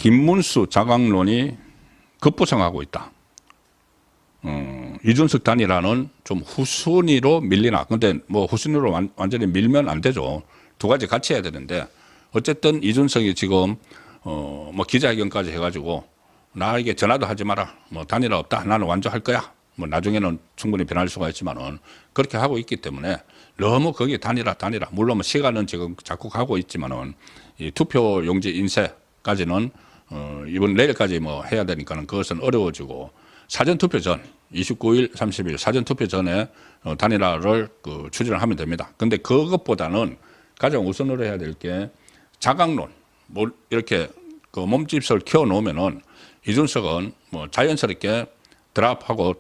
김문수 자강론이 급부상하고 있다. 이준석 단일화는 좀 후순위로 밀리나. 근데 뭐 후순위로 완전히 밀면 안 되죠. 두 가지 같이 해야 되는데 어쨌든 이준석이 지금 뭐 기자회견까지 해가지고 나에게 전화도 하지 마라. 뭐 단일화 없다. 나는 완주할 거야. 뭐 나중에는 충분히 변할 수가 있지만은 그렇게 하고 있기 때문에 너무 거기에 단일화. 물론 뭐 시간은 지금 자꾸 가고 있지만은 이 투표 용지 인쇄까지는 이번 내일까지 뭐 해야 되니까는 그것은 어려워지고 사전 투표 전 29일, 30일 사전 투표 전에 단일화를 추진을 하면 됩니다. 근데 그것보다는 가장 우선으로 해야 될 게 자강론. 뭐 이렇게 그 몸집을 키워 놓으면은 이준석은 뭐 자연스럽게 드랍하고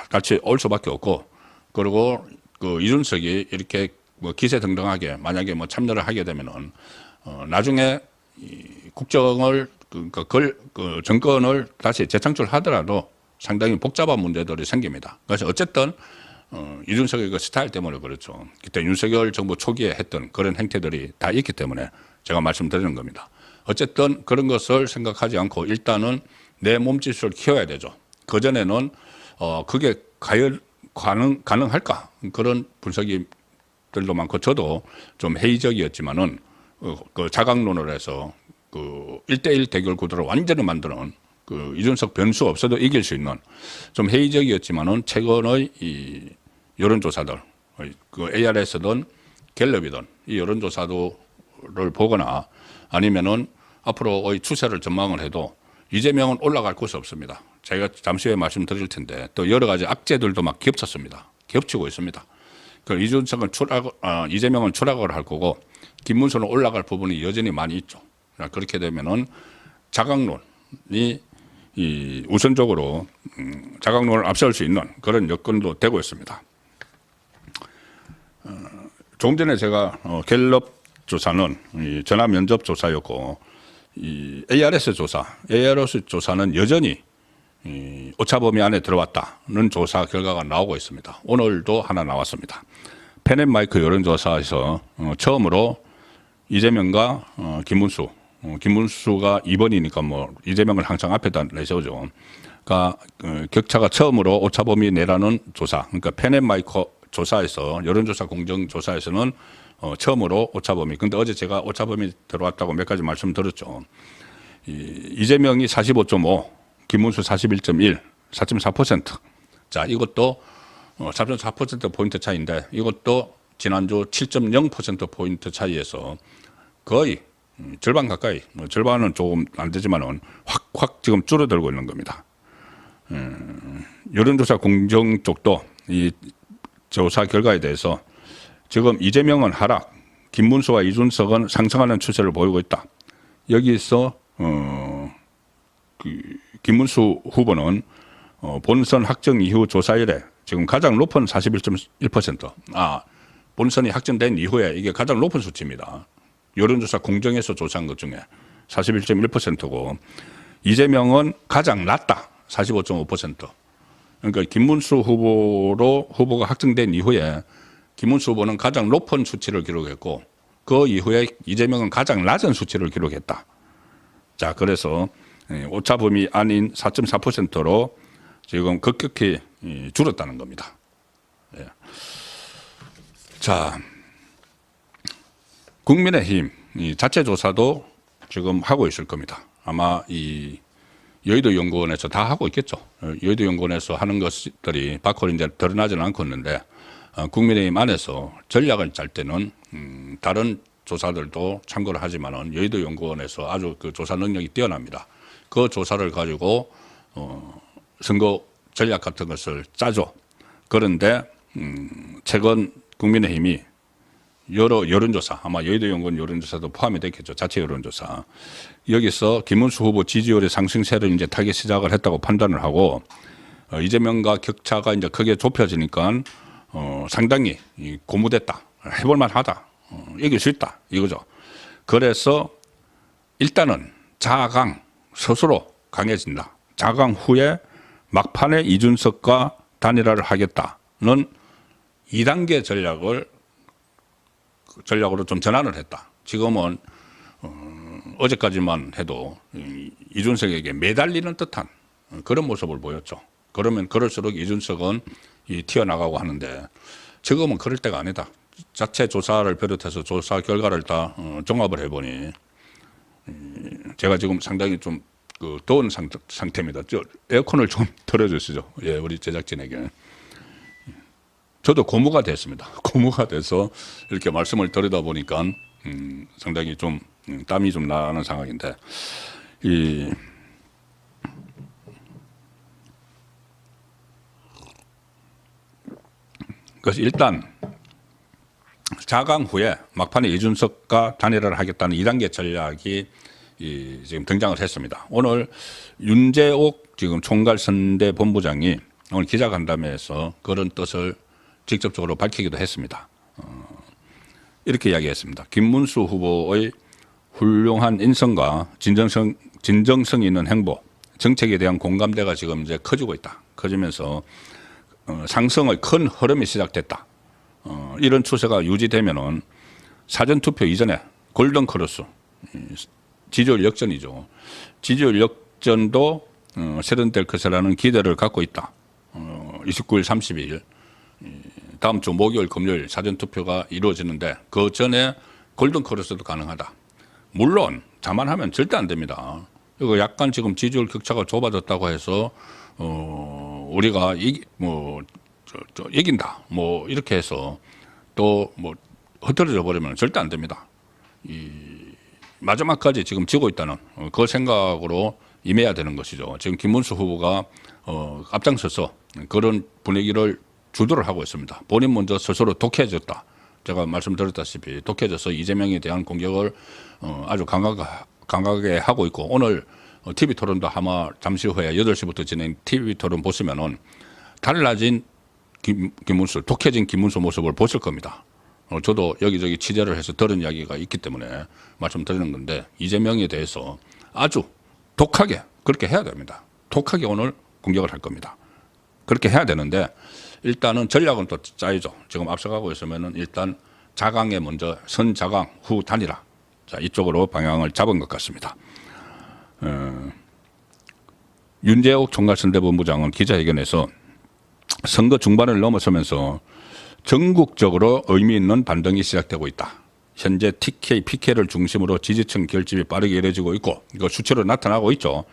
같이 올 수밖에 없고, 그리고 이준석이 이렇게 뭐 기세등등하게 만약에 뭐 참여를 하게 되면은 나중에 이 국정을 정권을 다시 재창출하더라도 상당히 복잡한 문제들이 생깁니다. 그래서 어쨌든 이준석의 그 스타일 때문에 그렇죠. 그때 윤석열 정부 초기에 했던 그런 행태들이 다 있기 때문에 제가 말씀드리는 겁니다. 어쨌든 그런 것을 생각하지 않고 일단은 내 몸짓을 키워야 되죠. 그전에는 그게 과연 가능할까? 그런 분석들도 많고 저도 좀 회의적이었지만은 그 자강론을 해서 그 1대1 대결 구도를 완전히 만드는 그 이준석 변수 없어도 이길 수 있는 좀 회의적이었지만은 최근의 이 여론조사들, 그 ARS든 갤럽이든 이 여론조사도를 보거나 아니면은 앞으로의 추세를 전망을 해도 이재명은 올라갈 곳이 없습니다. 제가 잠시 후에 말씀드릴 텐데 또 여러 가지 악재들도 막 겹쳤습니다. 겹치고 있습니다. 그 이준석은 이재명은 추락을 할 거고 김문수는 올라갈 부분이 여전히 많이 있죠. 그렇게 되면은 자강론이 우선적으로 자강론을 앞세울 수 있는 그런 여건도 되고 있습니다. 조금 전에 제가 갤럽 조사는 전화 면접 조사였고 이 ARS 조사는 여전히 오차 범위 안에 들어왔다는 조사 결과가 나오고 있습니다. 오늘도 하나 나왔습니다. 펜앤마이크 여론조사에서 처음으로 이재명과 김문수가 2번이니까 뭐 이재명을 항상 앞에다 내세우죠. 그러니까 격차가 처음으로 오차 범위 내라는 조사. 그러니까 펜앤마이크 조사에서 여론조사 공정조사에서는 처음으로 오차 범위. 근데 어제 제가 오차 범위 들어왔다고 몇 가지 말씀드렸죠. 이재명이 45.5, 김문수 41.1, 4.4%. 자, 이것도 4.4% 포인트 차이인데 이것도 지난주 7.0% 포인트 차이에서 거의 절반 가까이, 뭐 절반은 조금 안 되지만은 확 지금 줄어들고 있는 겁니다. 여론조사 공정 쪽도 이 조사 결과에 대해서 지금 이재명은 하락, 김문수와 이준석은 상승하는 추세를 보이고 있다. 여기서 김문수 후보는 본선 확정 이후 조사일에 지금 가장 높은 41.1%. 본선이 확정된 이후에 이게 가장 높은 수치입니다. 여론조사 공정에서 조사한 것 중에 41.1%고 이재명은 가장 낮다. 45.5%. 그러니까 김문수 후보가 확정된 이후에 김문수 후보는 가장 높은 수치를 기록했고 그 이후에 이재명은 가장 낮은 수치를 기록했다. 자, 그래서 오차 범위 아닌 4.4%로 지금 급격히 줄었다는 겁니다. 예. 자, 국민의힘 자체 조사도 지금 하고 있을 겁니다. 아마 이 여의도 연구원에서 다 하고 있겠죠. 여의도 연구원에서 하는 것들이 밖으로 이제 드러나지는 않고 있는데 국민의힘 안에서 전략을 짤 때는 다른 조사들도 참고를 하지만은 여의도 연구원에서 아주 그 조사 능력이 뛰어납니다. 그 조사를 가지고 선거 전략 같은 것을 짜죠. 그런데 최근 국민의힘이 여러 여론조사, 아마 여의도 연구원 여론조사도 포함이 됐겠죠. 자체 여론조사. 여기서 김문수 후보 지지율의 상승세를 이제 타기 시작을 했다고 판단을 하고 이재명과 격차가 이제 크게 좁혀지니까 상당히 고무됐다. 해볼만 하다. 이길 수 있다. 이거죠. 그래서 일단은 자강, 스스로 강해진다. 자강 후에 막판에 이준석과 단일화를 하겠다는 2단계 전략으로 좀 전환을 했다. 지금은 어제까지만 해도 이준석에게 매달리는 듯한 그런 모습을 보였죠. 그러면 그럴수록 이준석은 튀어나가고 하는데 지금은 그럴 때가 아니다. 자체 조사를 비롯해서 조사 결과를 다 종합을 해보니 제가 지금 상당히 좀 더운 상태입니다. 에어컨을 좀 틀어주시죠. 예, 우리 제작진에게. 저도 고무가 됐습니다. 고무가 돼서 이렇게 말씀을 드리다 보니까 상당히 좀 땀이 좀 나는 상황인데 그래서 일단 자강 후에 막판에 이준석과 단일화를 하겠다는 2단계 전략이 지금 등장을 했습니다. 오늘 윤재옥 지금 총괄선대 본부장이 오늘 기자간담회에서 그런 뜻을 직접적으로 밝히기도 했습니다. 이렇게 이야기했습니다. 김문수 후보의 훌륭한 인성과 진정성 있는 행보, 정책에 대한 공감대가 지금 이제 커지고 있다. 커지면서 상승의 큰 흐름이 시작됐다. 이런 추세가 유지되면은 사전투표 이전에 골든크로스, 지지율 역전이죠. 지지율 역전도 실현될 것이라는 기대를 갖고 있다. 29일, 30일 다음 주 목요일, 금요일 사전투표가 이루어지는데 그 전에 골든크로스도 가능하다. 물론 자만하면 절대 안 됩니다. 이거 약간 지금 지지율 격차가 좁아졌다고 해서 우리가 이긴다. 뭐 이렇게 해서 또 뭐 흐트러져 버리면 절대 안 됩니다. 마지막까지 지금 지고 있다는 그 생각으로 임해야 되는 것이죠. 지금 김문수 후보가 앞장서서 그런 분위기를 주도를 하고 있습니다. 본인 먼저 스스로 독해졌다. 제가 말씀드렸다시피 독해져서 이재명에 대한 공격을 아주 강하게 하고 있고 오늘 TV 토론도 아마 잠시 후에 8시부터 진행 TV 토론 보시면은 달라진 김문수, 독해진 김문수 모습을 보실 겁니다. 저도 여기저기 취재를 해서 들은 이야기가 있기 때문에 말씀드리는 건데 이재명에 대해서 아주 독하게 그렇게 해야 됩니다. 독하게 오늘 공격을 할 겁니다. 그렇게 해야 되는데 일단은 전략은 또 짜야죠. 지금 앞서가고 있으면은 일단 자강에 먼저 선자강 후 단일화. 자, 이쪽으로 방향을 잡은 것 같습니다. 윤재옥 총괄선대본부장은 기자회견에서 선거 중반을 넘어서면서 전국적으로 의미 있는 반등이 시작되고 있다. 현재 TK, PK를 중심으로 지지층 결집이 빠르게 이루어지고 있고 이거 수치로 나타나고 있죠.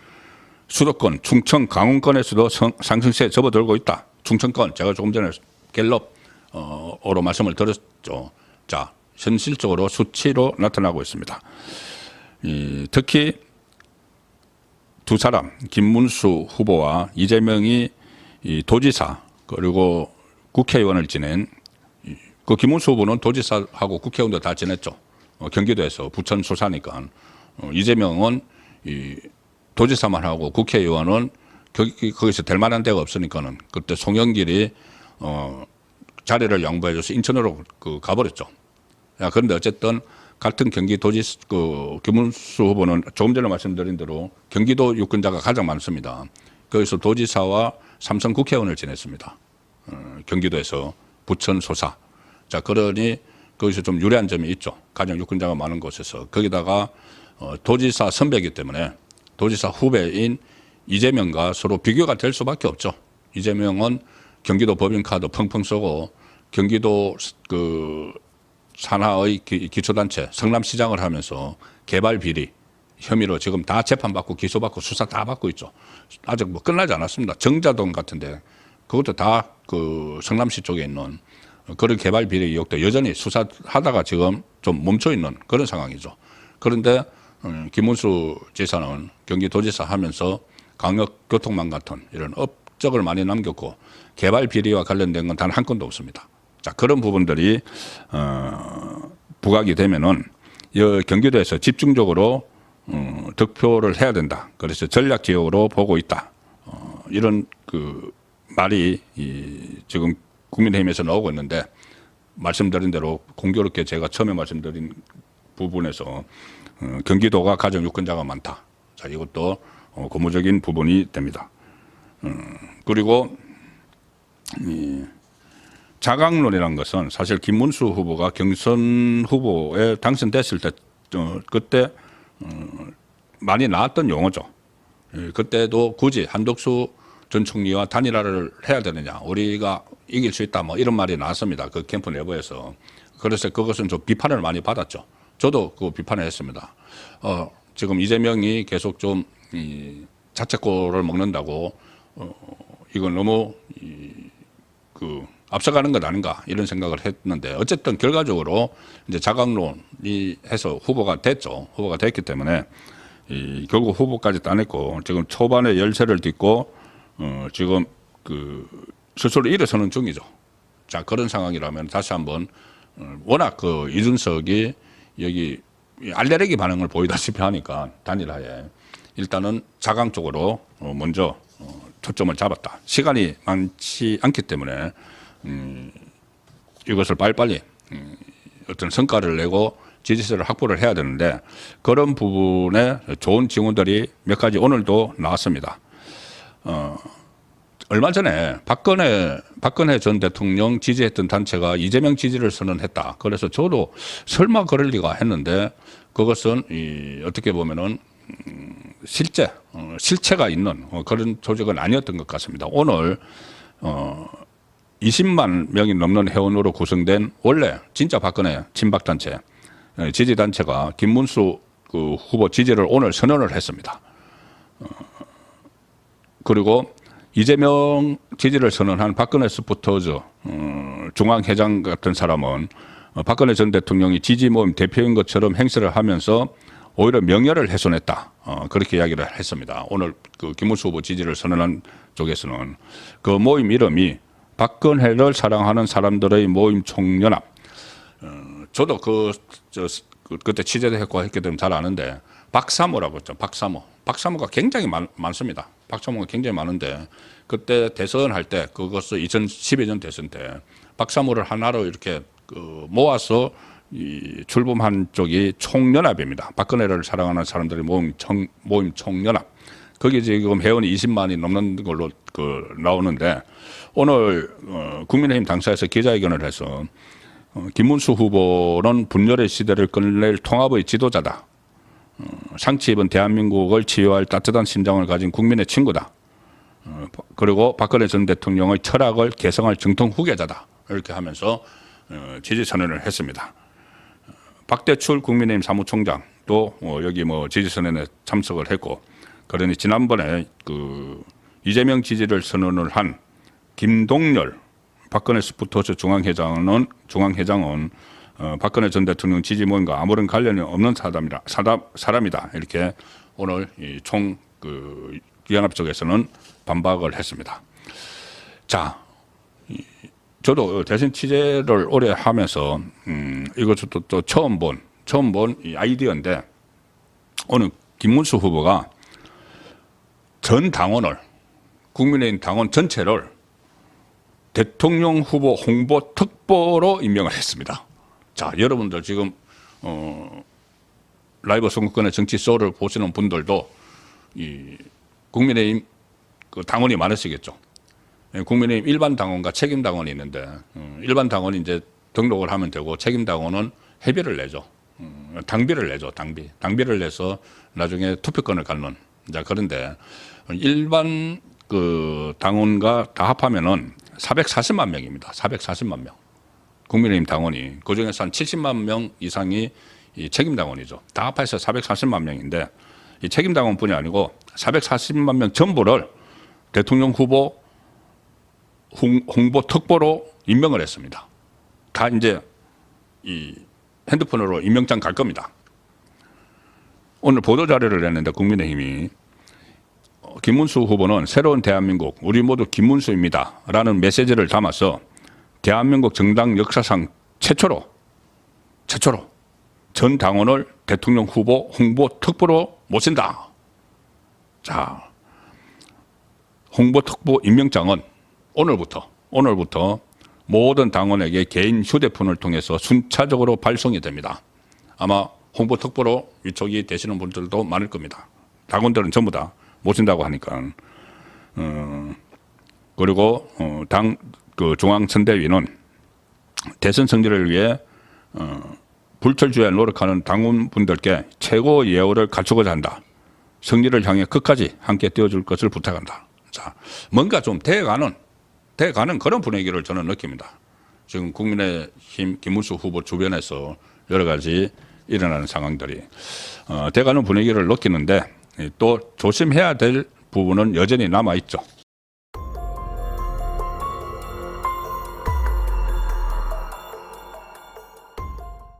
수도권, 충청, 강원권에서도 상승세에 접어들고 있다. 충청권 제가 조금 전에 갤럽으로 말씀을 드렸죠. 자, 현실적으로 수치로 나타나고 있습니다. 특히 두 사람 김문수 후보와 이재명이 도지사 그리고 국회의원을 지낸 그 김문수 후보는 도지사하고 국회의원도 다 지냈죠. 경기도에서 부천 수사니까 이재명은 도지사만 하고 국회의원은 거기서 될 만한 데가 없으니까는 그때 송영길이 자리를 양보해줘서 인천으로 가버렸죠. 그런데 어쨌든 같은 경기도지사 김문수 후보는 조금 전에 말씀드린 대로 경기도 유권자가 가장 많습니다. 거기서 도지사와 삼성 국회의원을 지냈습니다. 경기도에서 부천 소사. 자, 그러니 거기서 좀 유리한 점이 있죠. 가장 유권자가 많은 곳에서. 거기다가 도지사 선배이기 때문에 도지사 후배인 이재명과 서로 비교가 될 수밖에 없죠. 이재명은 경기도 법인카드 펑펑 쏘고 경기도 산하의 기초단체 성남시장을 하면서 개발 비리 혐의로 지금 다 재판받고 기소받고 수사 다 받고 있죠. 아직 뭐 끝나지 않았습니다. 정자동 같은데 그것도 다 성남시 쪽에 있는 그런 개발 비리 의혹도 여전히 수사하다가 지금 좀 멈춰 있는 그런 상황이죠. 그런데 김문수 지사는 경기도지사 하면서 강역교통망 같은 이런 업적을 많이 남겼고 개발 비리와 관련된 건 단 한 건도 없습니다. 자, 그런 부분들이 부각이 되면은 경기도에서 집중적으로 득표를 해야 된다. 그래서 전략 지역으로 보고 있다. 이런 말이 지금 국민의힘에서 나오고 있는데 말씀드린 대로 공교롭게 제가 처음에 말씀드린 부분에서 경기도가 가장 유권자가 많다. 자, 이것도 고무적인 부분이 됩니다. 그리고 자강론이라는 것은 사실 김문수 후보가 경선 후보에 당선됐을 때 그때 많이 나왔던 용어죠. 그때도 굳이 한덕수 전 총리와 단일화를 해야 되느냐, 우리가 이길 수 있다, 뭐 이런 말이 나왔습니다. 그 캠프 내부에서. 그래서 그것은 좀 비판을 많이 받았죠. 저도 그 비판을 했습니다. 지금 이재명이 계속 좀 자책골을 먹는다고 이건 너무 앞서가는 것 아닌가 이런 생각을 했는데, 어쨌든 결과적으로 이제 자강론이 해서 후보가 됐죠. 후보가 됐기 때문에 결국 후보까지 따냈고, 지금 초반에 열세를 딛고 지금 스스로 일어서는 중이죠. 자, 그런 상황이라면 다시 한번 워낙 이준석이 여기 알레르기 반응을 보이다시피 하니까 단일화에 일단은 자강 쪽으로 먼저 초점을 잡았다. 시간이 많지 않기 때문에 이것을 빨리빨리 어떤 성과를 내고 지지세를 확보를 해야 되는데, 그런 부분에 좋은 징후들이 몇 가지 오늘도 나왔습니다. 얼마 전에 박근혜 전 대통령 지지했던 단체가 이재명 지지를 선언했다. 그래서 저도 설마 그럴 리가 했는데, 그것은 어떻게 보면은 실체가 있는 그런 조직은 아니었던 것 같습니다. 오늘 20만 명이 넘는 회원으로 구성된 원래 진짜 박근혜 친박단체 지지단체가 김문수 후보 지지를 오늘 선언을 했습니다. 그리고 이재명 지지를 선언한 박근혜 스포터즈 중앙회장 같은 사람은 박근혜 전 대통령이 지지 모임 대표인 것처럼 행세를 하면서 오히려 명예를 훼손했다. 그렇게 이야기를 했습니다. 오늘 김문수 후보 지지를 선언한 쪽에서는 그 모임 이름이 박근혜를 사랑하는 사람들의 모임 총연합. 저도 그때 취재도 했고 했기 때문에 잘 아는데, 박사모라고 했죠. 박사모가 굉장히 많습니다. 박사모가 굉장히 많은데, 그때 대선할 때, 그것을 2012년 대선 때 박사모를 하나로 이렇게 모아서 출범한 쪽이 총연합입니다. 박근혜를 사랑하는 사람들의 모임 총연합. 거기 지금 회원이 20만이 넘는 걸로 나오는데, 오늘 국민의힘 당사에서 기자회견을 해서 김문수 후보는 분열의 시대를 끝낼 통합의 지도자다. 상처 입은 대한민국을 치유할 따뜻한 심장을 가진 국민의 친구다. 그리고 박근혜 전 대통령의 철학을 개성할 정통 후계자다. 이렇게 하면서 지지 선언을 했습니다. 박대출 국민의힘 사무총장도 여기 지지 선언에 참석을 했고, 그러니 지난번에 이재명 지지를 선언을 한 김동열 박근혜 스포터즈 중앙회장은 박근혜 전 대통령 지지 모임과 아무런 관련이 없는 사람이다. 이렇게 오늘 연합 쪽에서는 반박을 했습니다. 자, 저도 대선 취재를 오래 하면서 이것도 또 처음 본 이 아이디어인데, 오늘 김문수 후보가 전 당원을, 국민의힘 당원 전체를 대통령 후보 홍보 특보로 임명을 했습니다. 자, 여러분들 지금 라이브 선거권의 정치 쇼를 보시는 분들도 국민의힘 당원이 많으시겠죠. 국민의힘 일반 당원과 책임 당원이 있는데, 일반 당원이 이제 등록을 하면 되고, 책임 당원은 회비를 내죠. 당비를 내죠. 당비를 내서 나중에 투표권을 갖는. 자, 그런데 일반 당원과 다 합하면은 440만 명입니다. 440만 명. 국민의힘 당원이. 그 중에서 한 70만 명 이상이 이 책임 당원이죠. 다 합해서 440만 명인데, 이 책임 당원뿐이 아니고 440만 명 전부를 대통령 후보 홍보 특보로 임명을 했습니다. 다 이제 이 핸드폰으로 임명장 갈 겁니다. 오늘 보도 자료를 냈는데, 국민의힘이 김문수 후보는 새로운 대한민국, 우리 모두 김문수입니다 라는 메시지를 담아서 대한민국 정당 역사상 최초로 전 당원을 대통령 후보 홍보 특보로 모신다. 자, 홍보 특보 임명장은 오늘부터 모든 당원에게 개인 휴대폰을 통해서 순차적으로 발송이 됩니다. 아마 홍보 특보로 위촉이 되시는 분들도 많을 겁니다. 당원들은 전부 다 모신다고 하니까. 그리고 중앙선대위는 대선 승리를 위해 불철주야 노력하는 당원분들께 최고 예우를 갖추고자 한다. 승리를 향해 끝까지 함께 뛰어줄 것을 부탁한다. 자, 뭔가 좀 돼가는 그런 분위기를 저는 느낍니다. 지금 국민의힘 김문수 후보 주변에서 여러 가지 일어나는 상황들이 돼가는 분위기를 느끼는데 또 조심해야 될 부분은 여전히 남아 있죠.